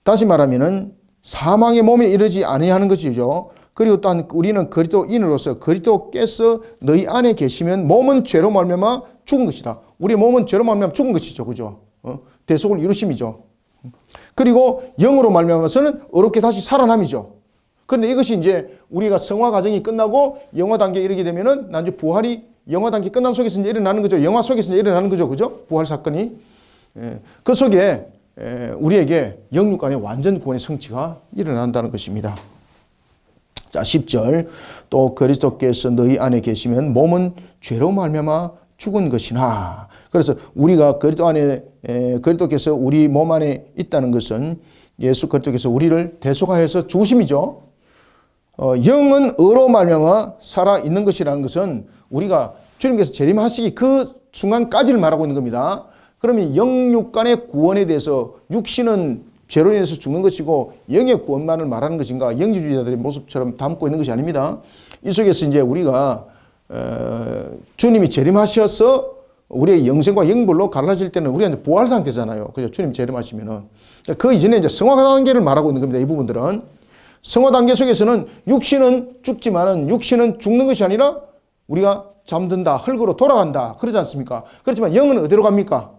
다시 말하면은 사망의 몸에 이르지 아니하는 것이죠. 그리고 또한 우리는 그리스도인으로서 그리스도께서 너희 안에 계시면 몸은 죄로 말미암아 죽은 것이다. 우리 몸은 죄로 말미암아 죽은 것이죠, 그죠? 대속을 이루심이죠. 그리고 영으로 말미암아서는 어렵게 다시 살아남이죠. 그런데 이것이 이제 우리가 성화 과정이 끝나고 영화 단계에 이르게 되면은 나중에 부활이 영화 단계 끝난 속에서 이제 일어나는 거죠. 영화 속에서 이제 일어나는 거죠, 그죠? 부활 사건이. 그 속에 우리에게 영육 간의 완전 구원의 성취가 일어난다는 것입니다. 자, 10절. 또 그리스도께서 너희 안에 계시면 몸은 죄로 말미암아 죽은 것이나. 그래서 우리가 그리스도 안에, 그리스도께서 우리 몸 안에 있다는 것은 예수 그리스도께서 우리를 대속하여서 죽으심이죠. 영은 의로 말미암아 살아 있는 것이라는 것은 우리가 주님께서 재림하시기 그 순간까지를 말하고 있는 겁니다. 그러면 영육 간의 구원에 대해서 육신은 죄로 인해서 죽는 것이고 영의 구원만을 말하는 것인가? 영지주의자들의 모습처럼 담고 있는 것이 아닙니다. 이 속에서 이제 우리가 주님이 재림하셔서 우리의 영생과 영불로 갈라질 때는 우리가 이제 부활 상태잖아요. 그죠? 주님 재림하시면은 그 이전에 이제 성화 단계를 말하고 있는 겁니다. 이 부분들은 성화 단계 속에서는 육신은 죽지만은 육신은 죽는 것이 아니라 우리가 잠든다, 흙으로 돌아간다, 그러지 않습니까? 그렇지만 영은 어디로 갑니까?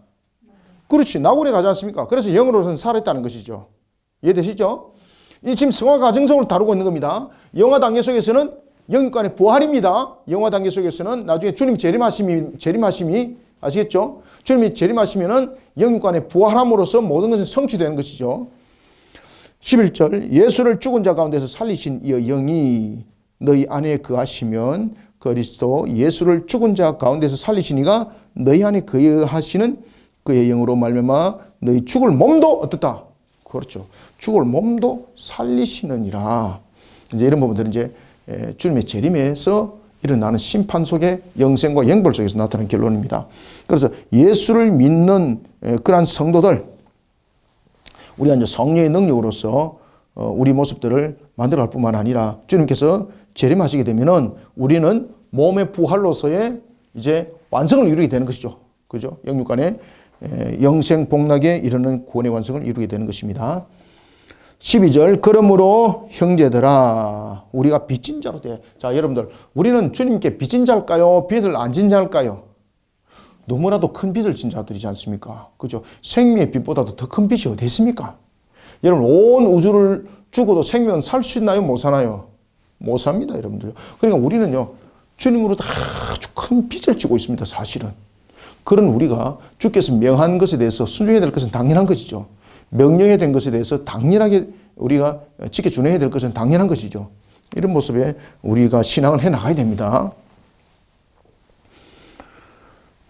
그렇지, 나군에 가지 않습니까? 그래서 영으로서는 살아있다는 것이죠. 이해되시죠? 이 지금 성화 과정성을 다루고 있는 겁니다. 영화 단계 속에서는 영육간의 부활입니다. 영화 단계 속에서는 나중에 주님 재림하심이 아시겠죠? 주님이 재림하시면은 영육간의 부활함으로써 모든 것은 성취되는 것이죠. 11절 예수를 죽은 자 가운데서 살리신 이 영이 너희 안에 거하시면 그리스도 예수를 죽은 자 가운데서 살리신 이가 너희 안에 거하시는 그의 영으로 말미암아 너희 죽을 몸도 어떻다? 그렇죠. 죽을 몸도 살리시느니라. 이제 이런 부분들은 이제 주님의 재림에서 일어나는 심판 속의 영생과 영벌 속에서 나타나는 결론입니다. 그래서 예수를 믿는 그러한 성도들, 우리가 이제 성령의 능력으로서 우리 모습들을 만들어갈 뿐만 아니라 주님께서 재림하시게 되면은 우리는 몸의 부활로서의 이제 완성을 이루게 되는 것이죠. 그죠? 영육간의 영생 복락에 이르는 구원의 완성을 이루게 되는 것입니다. 12절 그러므로 형제들아 우리가 빚진 자로 돼. 자 여러분들 우리는 주님께 빚진 자일까요? 빚을 안 진 자일까요? 너무나도 큰 빚을 진 자들이지 않습니까? 그죠? 생명의 빚보다도 더 큰 빚이 어디 있습니까? 여러분 온 우주를 주고도 생명은 살 수 있나요? 못 사나요? 못 삽니다 여러분들. 그러니까 우리는요 주님으로부터 아주 큰 빚을 지고 있습니다. 사실은. 그런 우리가 주께서 명한 것에 대해서 순종해야 될 것은 당연한 것이죠. 명령해야 된 것에 대해서 당연하게 우리가 지켜 준해야 될 것은 당연한 것이죠. 이런 모습에 우리가 신앙을 해 나가야 됩니다.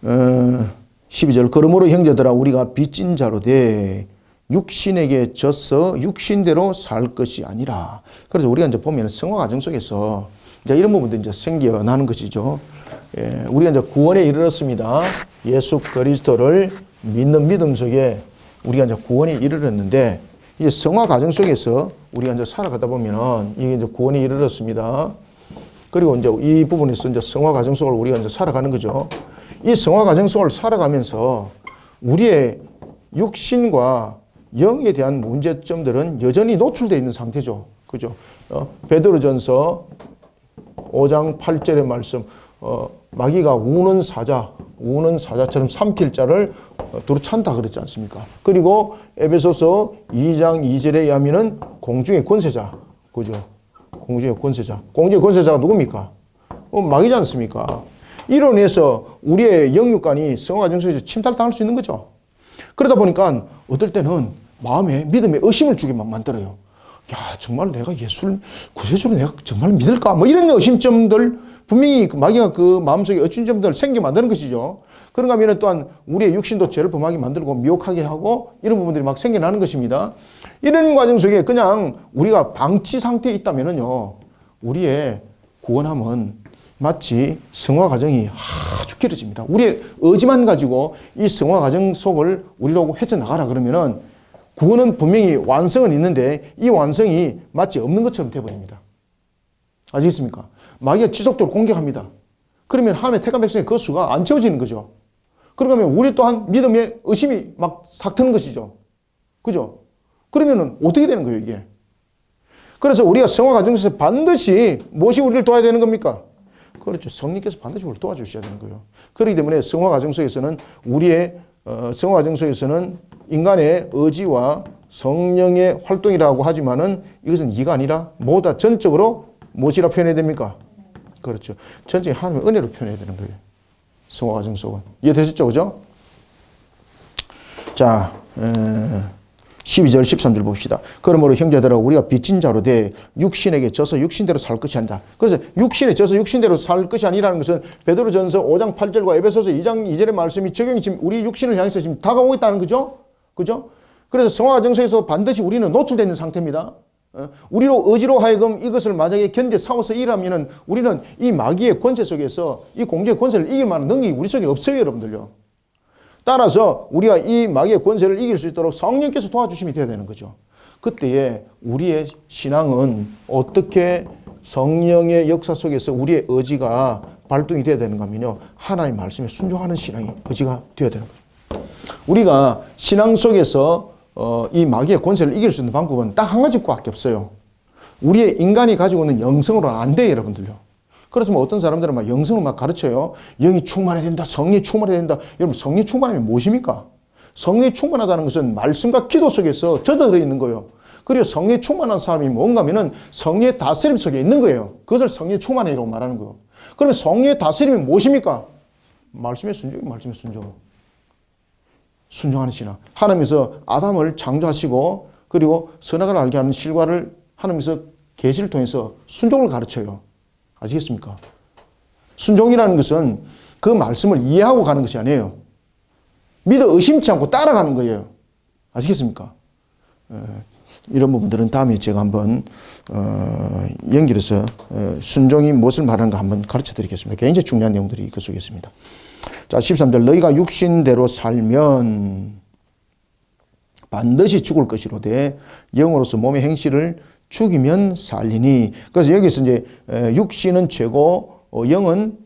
12절 그러므로 형제들아 우리가 빚진 자로 돼 육신에게 져서 육신대로 살 것이 아니라. 그래서 우리가 이제 보면 성화 과정 속에서 이제 이런 부분도 이제 생겨나는 것이죠. 우리가 이제 구원에 이르렀습니다. 예수 그리스도를 믿는 믿음 속에 우리가 이제 구원에 이르렀는데 이제 성화 과정 속에서 우리가 이제 살아가다 보면은 이게 이제 구원에 이르렀습니다. 그리고 이제 이 부분에서 이제 성화 과정 속을 우리가 이제 살아가는 거죠. 이 성화 과정 속을 살아가면서 우리의 육신과 영에 대한 문제점들은 여전히 노출되어 있는 상태죠. 그죠? 베드로전서 5장 8절의 말씀, 마귀가 우는 사자처럼 삼킬 자를 두루 찬다 그랬지 않습니까? 그리고 에베소서 2장 2절에 의하면은 공중의 권세자, 그죠? 공중의 권세자가 누굽니까? 마귀지 않습니까? 이로 인해서 우리의 영육간이 성화 정속에서 침탈당할 수 있는 거죠. 그러다 보니까 어떨 때는 마음에 믿음에 의심을 주게만 만들어요. 야, 정말 내가 예수를 구세주로 내가 정말 믿을까? 뭐 이런 의심점들 분명히 마귀가 그 마음속에 의심점들을 생겨 만드는 것이죠. 그런가 하면 또한 우리의 육신도 죄를 범하게 만들고 미혹하게 하고 이런 부분들이 막 생겨나는 것입니다. 이런 과정 속에 그냥 우리가 방치 상태에 있다면은요, 우리의 구원함은 마치 성화 과정이 아주 길어집니다. 우리의 의지만 가지고 이 성화 과정 속을 우리로 헤쳐나가라 그러면은 구원은 분명히 완성은 있는데 이 완성이 마치 없는 것처럼 되어버립니다. 아시겠습니까? 마귀가 지속적으로 공격합니다. 그러면 하나님의 택한 백성의 그 수가 안 채워지는 거죠. 그러면 우리 또한 믿음에 의심이 막 삭트는 것이죠. 그죠? 그러면 어떻게 되는 거예요, 이게? 그래서 우리가 성화 과정에서 반드시 무엇이 우리를 도와야 되는 겁니까? 그렇죠. 성령께서 반드시 우리를 도와주셔야 되는 거예요. 그렇기 때문에 성화 과정 속에서는 우리의 성화 과정 속에서는 인간의 의지와 성령의 활동이라고 하지만은 이것은 이가 아니라 모두 다 전적으로 무엇이라 표현해야 됩니까? 그렇죠. 전적인 하나님의 은혜로 표현해야 되는 거예요. 성화 과정 속은. 이해되셨죠? 그죠? 자, 12절, 13절 봅시다. 그러므로 형제들아 우리가 빚진 자로 돼 육신에게 져서 육신대로 살 것이 아니다. 그래서 육신에 져서 육신대로 살 것이 아니라는 것은 베드로전서 5장 8절과 에베소서 2장 2절의 말씀이 적용이 지금 우리 육신을 향해서 지금 다가오고 있다는 거죠. 그죠? 그래서 성화 정서에서 반드시 우리는 노출되어 있는 상태입니다. 우리로 의지로 하여금 이것을 만약에 견뎌 싸워서 일하면은 우리는 이 마귀의 권세 속에서 이 공주의 권세를 이길 만한 능력이 우리 속에 없어요, 여러분들요. 따라서 우리가 이 마귀의 권세를 이길 수 있도록 성령께서 도와주심이 되어야 되는 거죠. 그때에 우리의 신앙은 어떻게 성령의 역사 속에서 우리의 의지가 발동이 되어야 되는가 하면요, 하나님의 말씀에 순종하는 신앙이 의지가 되어야 되는 거죠. 우리가 신앙 속에서 이 마귀의 권세를 이길 수 있는 방법은 딱 한 가지밖에 없어요. 우리의 인간이 가지고 있는 영성으로는 안 돼요, 여러분들요. 그래서 뭐 어떤 사람들은 막 영성을 막 가르쳐요. 영이 충만해야 된다. 성령이 충만해야 된다. 여러분, 성령이 충만하면 무엇입니까? 성령이 충만하다는 것은 말씀과 기도 속에서 젖어들어 있는 거예요. 그리고 성령이 충만한 사람이 뭔가 하면은 성령의 다스림 속에 있는 거예요. 그것을 성령의 충만이라고 말하는 거예요. 그러면 성령의 다스림이 무엇입니까? 말씀의 순종, 말씀의 순종. 순종하는 신앙. 하나님께서 아담을 창조하시고 그리고 선악을 알게 하는 실과를 하나님께서 계시를 통해서 순종을 가르쳐요. 아시겠습니까? 순종이라는 것은 그 말씀을 이해하고 가는 것이 아니에요. 믿어 의심치 않고 따라가는 거예요. 아시겠습니까? 이런 부분들은 다음에 제가 한번 연결해서 순종이 무엇을 말하는가 한번 가르쳐 드리겠습니다. 굉장히 중요한 내용들이 그 속에 있습니다. 자, 13절 너희가 육신대로 살면 반드시 죽을 것이로되 영으로서 몸의 행실을 죽이면 살리니. 그래서 여기서 이제 육신은 죄고 영은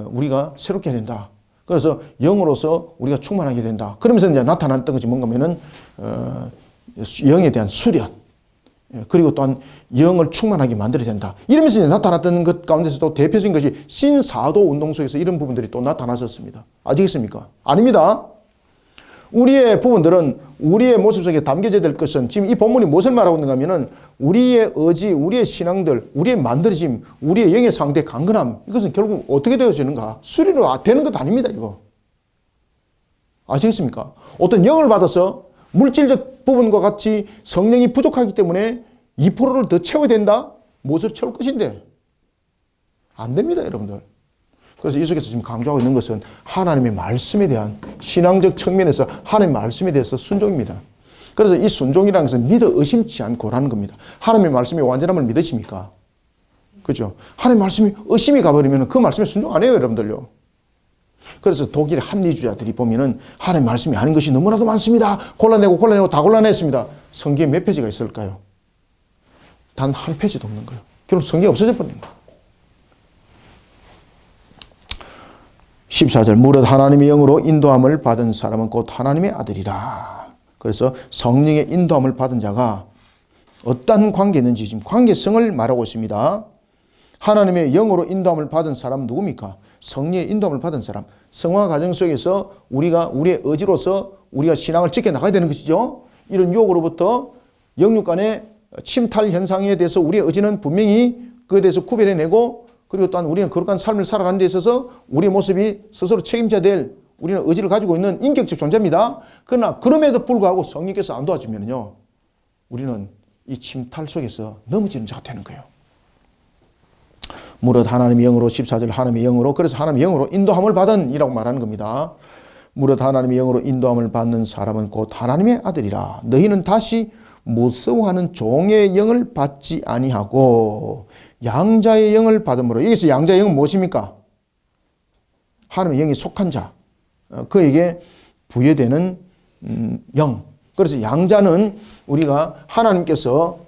우리가 새롭게 해야 된다. 그래서 영으로서 우리가 충만하게 된다. 그러면서 이제 나타났던 것이 뭔가 하면은 영에 대한 수련, 그리고 또한 영을 충만하게 만들어야 된다. 이러면서 이제 나타났던 것 가운데서도 대표적인 것이 신사도 운동 속에서 이런 부분들이 또 나타났었습니다. 아시겠습니까? 아닙니다. 우리의 부분들은 우리의 모습 속에 담겨져야 될 것은 지금 이 본문이 무엇을 말하고 있는가 하면은 우리의 의지, 우리의 신앙들, 우리의 만들어짐, 우리의 영의 상대 강건함, 이것은 결국 어떻게 되어지는가? 수리로 되는 것 아닙니다, 이거. 아시겠습니까? 어떤 영을 받아서 물질적 부분과 같이 성령이 부족하기 때문에 2%를 더 채워야 된다? 무엇을 채울 것인데? 안 됩니다, 여러분들. 그래서 이 속에서 지금 강조하고 있는 것은 하나님의 말씀에 대한 신앙적 측면에서 하나님의 말씀에 대해서 순종입니다. 그래서 이 순종이라는 것은 믿어 의심치 않고라는 겁니다. 하나님의 말씀이 완전함을 믿으십니까? 그죠? 하나님의 말씀이 의심이 가버리면 그 말씀에 순종 안 해요, 여러분들요. 그래서 독일의 합리주의자들이 보면은 하나님의 말씀이 아닌 것이 너무나도 많습니다. 골라내고 다 골라냈습니다. 성경에 몇 페이지가 있을까요? 단 한 페이지도 없는 거예요. 결국 성경이 없어져 버린 거예요. 14절 무릇 하나님의 영으로 인도함을 받은 사람은 곧 하나님의 아들이라. 그래서 성령의 인도함을 받은 자가 어떤 관계에 있는지 지금 관계성을 말하고 있습니다. 하나님의 영으로 인도함을 받은 사람은 누굽니까? 성령의 인도함을 받은 사람. 성화 과정 속에서 우리가 우리의 의지로서 우리가 신앙을 지켜나가야 되는 것이죠. 이런 유혹으로부터 영육 간의 침탈 현상에 대해서 우리의 의지는 분명히 그에 대해서 구별해내고, 그리고 또한 우리는 거룩한 삶을 살아가는 데 있어서 우리의 모습이 스스로 책임져야 될 우리는 의지를 가지고 있는 인격적 존재입니다. 그러나 그럼에도 불구하고 성령께서 안 도와주면요, 우리는 이 침탈 속에서 넘어지는 자가 되는 거예요. 무릇 하나님의 영으로, 14절 하나님의 영으로, 그래서 하나님의 영으로 인도함을 받은 이라고 말하는 겁니다. 무릇 하나님의 영으로 인도함을 받는 사람은 곧 하나님의 아들이라. 너희는 다시 무서워하는 종의 영을 받지 아니하고 양자의 영을 받음으로. 여기서 양자의 영은 무엇입니까? 하나님의 영이 속한 자, 그에게 부여되는 영. 그래서 양자는 우리가 하나님께서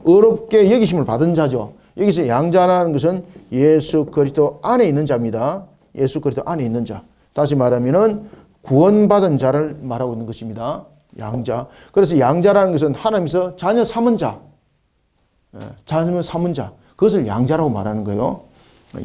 어렵게 여기심을 받은 자죠. 여기서 양자라는 것은 예수 그리스도 안에 있는 자입니다. 예수 그리스도 안에 있는 자. 다시 말하면은 구원받은 자를 말하고 있는 것입니다. 양자. 그래서 양자라는 것은 하나님께서 자녀 삼은 자, 자녀 삼은 자, 그것을 양자라고 말하는 거예요.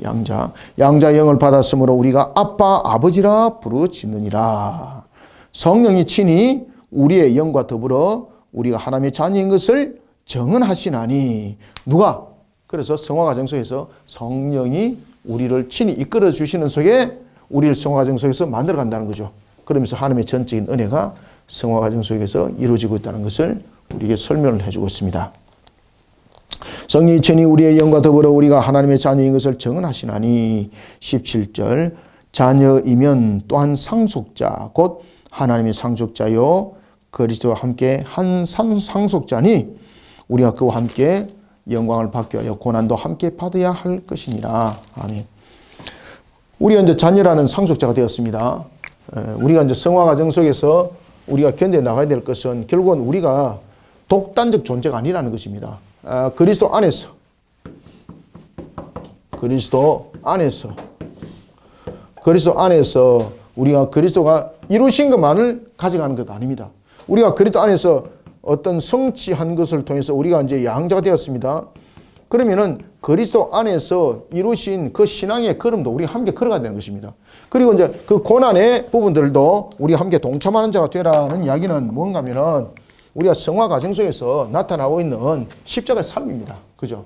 양자. 양자의 영을 받았으므로 우리가 아빠 아버지라 부르짖느니라. 성령이 친히 우리의 영과 더불어 우리가 하나님의 자녀인 것을 증언하시나니. 누가? 그래서 성화 과정 속에서 성령이 우리를 친히 이끌어 주시는 속에 우리를 성화 과정 속에서 만들어 간다는 거죠. 그러면서 하나님의 전적인 은혜가 성화 과정 속에서 이루어지고 있다는 것을 우리에게 설명을 해주고 있습니다. 성령이 친히 우리의 영과 더불어 우리가 하나님의 자녀인 것을 증언하시나니. 17절 자녀이면 또한 상속자 곧 하나님의 상속자요 그리스도와 함께 한 상속자니 우리가 그와 함께 영광을 받게 하여 고난도 함께 받아야 할 것이니라. 아멘. 우리가 이제 자녀라는 상속자가 되었습니다. 우리가 이제 성화 과정 속에서 우리가 견뎌 나가야 될 것은 결국은 우리가 독단적 존재가 아니라는 것입니다. 그리스도 안에서 우리가 그리스도가 이루신 것만을 가져가는 것 아닙니다. 우리가 그리스도 안에서 어떤 성취한 것을 통해서 우리가 이제 양자가 되었습니다. 그러면은 그리스도 안에서 이루신 그 신앙의 걸음도 우리가 함께 걸어가야 되는 것입니다. 그리고 이제 그 고난의 부분들도 우리가 함께 동참하는 자가 되라는 이야기는 뭔가 하면은 우리가 성화 과정 속에서 나타나고 있는 십자가의 삶입니다. 그죠?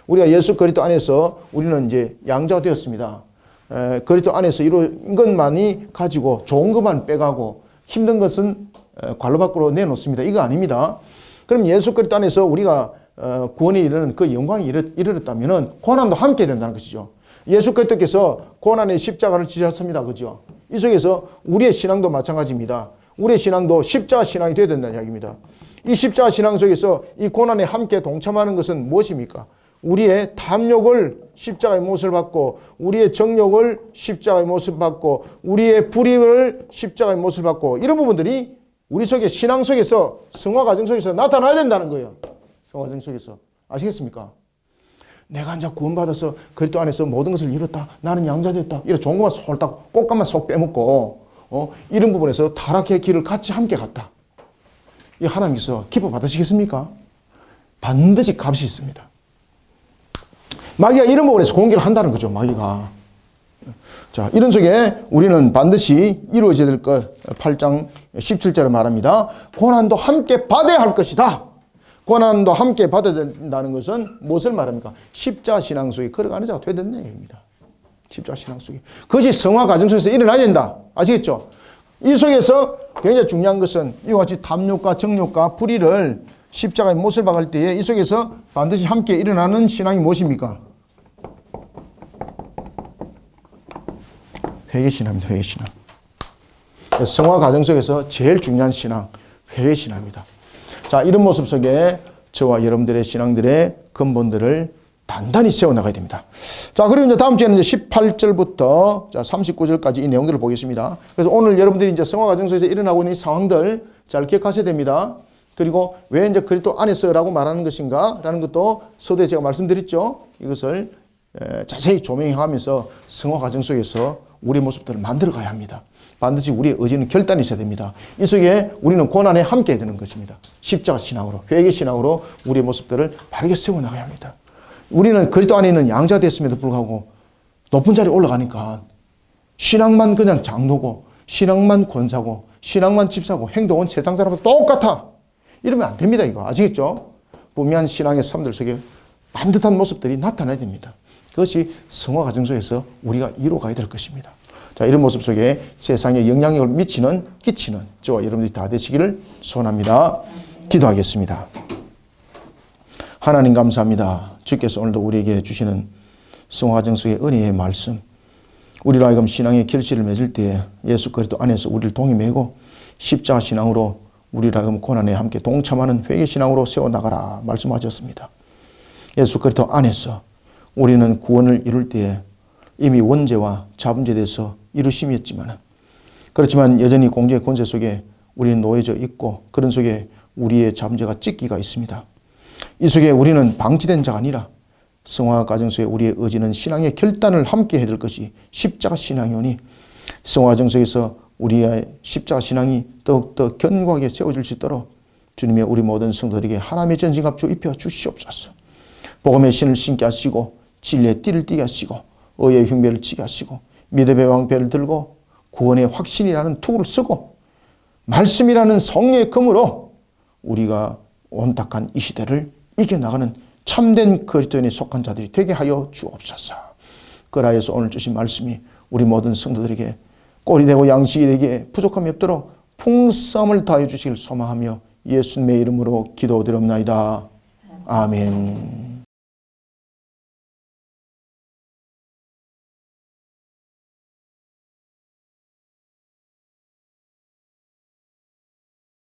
우리가 예수 그리스도 안에서 우리는 이제 양자가 되었습니다. 그리스도 안에서 이룬 것만이 가지고 좋은 것만 빼가고 힘든 것은 관로 밖으로 내놓습니다. 이거 아닙니다. 그럼 예수 그리스도 안에서 우리가 구원에 이르는 그 영광이 이르렀다면은 고난도 함께 된다는 것이죠. 예수 그리스도께서 고난의 십자가를 지셨습니다. 그죠? 이 속에서 우리의 신앙도 마찬가지입니다. 우리의 신앙도 십자가 신앙이 되어야 된다는 이야기입니다. 이 십자가 신앙 속에서 이 고난에 함께 동참하는 것은 무엇입니까? 우리의 탐욕을 십자가의 못을 받고, 우리의 정욕을 십자가의 못을 받고, 우리의 불의를 십자가의 못을 받고, 이런 부분들이 우리 속에 신앙 속에서 성화 과정 속에서 나타나야 된다는 거예요. 성화 과정 속에서. 아시겠습니까? 내가 이제 구원받아서 그리스도 안에서 모든 것을 이뤘다. 나는 양자됐다. 이런 좋은 것만 솔딱 꽃감만 쏙 빼먹고 이런 부분에서 타락의 길을 같이 함께 갔다. 이 하나님께서 기뻐 받으시겠습니까? 반드시 값이 있습니다. 마귀가 이런 부분에서 공격을 한다는 거죠. 마귀가. 자, 이런 속에 우리는 반드시 이루어져야 될 것. 8장 17절에 말합니다. 고난도 함께 받아야 할 것이다. 고난도 함께 받아야 된다는 것은 무엇을 말합니까? 십자가 신앙 속에 걸어가는 자가 되야 된다는 얘기입니다. 십자가 신앙 속에. 그것이 성화 과정 속에서 일어나야 된다. 아시겠죠? 이 속에서 굉장히 중요한 것은 이와 같이 탐욕과 정욕과 불의를 십자가의 못을 박을 때에 이 속에서 반드시 함께 일어나는 신앙이 무엇입니까? 회개신앙입니다. 회개신앙. 성화 과정 속에서 제일 중요한 신앙, 회개신앙입니다. 자, 이런 모습 속에 저와 여러분들의 신앙들의 근본들을 단단히 세워나가야 됩니다. 자, 그리고 이제 다음 주에는 이제 18절부터 39절까지 이 내용들을 보겠습니다. 그래서 오늘 여러분들이 이제 성화 과정 속에서 일어나고 있는 이 상황들 잘 기억하셔야 됩니다. 그리고 왜 이제 그리스도 안에서라고 말하는 것인가? 라는 것도 서두에 제가 말씀드렸죠. 이것을 자세히 조명하면서 성화 과정 속에서 우리의 모습들을 만들어 가야 합니다. 반드시 우리의 의지는 결단이 있어야 됩니다. 이 속에 우리는 고난에 함께 되는 것입니다. 십자가 신앙으로, 회개 신앙으로 우리의 모습들을 바르게 세워나가야 합니다. 우리는 그리스도 안에 있는 양자 됐음에도 불구하고 높은 자리에 올라가니까 신앙만 그냥 장로고, 신앙만 권사고, 신앙만 집사고, 행동은 세상 사람과 똑같아. 이러면 안 됩니다. 이거 아시겠죠? 분명한 신앙의 삶들 속에 반듯한 모습들이 나타나야 됩니다. 그것이 성화 과정 속에서 우리가 이루어가야 될 것입니다. 자, 이런 모습 속에 세상에 영향력을 끼치는 저와 여러분들이 다 되시기를 소원합니다. 기도하겠습니다. 하나님 감사합니다. 주께서 오늘도 우리에게 주시는 성화 과정 속의 은혜의 말씀, 우리로 하여금 신앙의 결실을 맺을 때에 예수 그리스도 안에서 우리를 동이 메고 십자가 신앙으로 우리로 하여금 고난에 함께 동참하는 회개 신앙으로 세워나가라 말씀하셨습니다. 예수 그리스도 안에서 우리는 구원을 이룰 때에 이미 원죄와 자본죄에 대해서 이루심이었지만, 그렇지만 여전히 공죄의 권세 속에 우리는 놓여져 있고, 그런 속에 우리의 자본죄가 찢기가 있습니다. 이 속에 우리는 방치된 자가 아니라 성화 과정 속에 우리의 의지는 신앙의 결단을 함께 해야 될 것이 십자가 신앙이오니, 성화 과정 속에서 우리의 십자가 신앙이 더욱더 견고하게 세워질 수 있도록 주님의 우리 모든 성도들에게 하나님의 전신갑주 입혀 주시옵소서. 복음의 신을 신게 하시고, 진리의 띠를 띠게 하시고, 의의 흉배를 치게 하시고, 믿음의 왕패를 들고 구원의 확신이라는 투구를 쓰고 말씀이라는 성령의 검으로 우리가 온탁한 이 시대를 이겨나가는 참된 그리스도인에 속한 자들이 되게 하여 주옵소서. 그라에서 오늘 주신 말씀이 우리 모든 성도들에게 꼴이 되고 양식이 되기에 부족함이 없도록 풍성을 다해 주시길 소망하며 예수님의 이름으로 기도드립나이다. 아멘.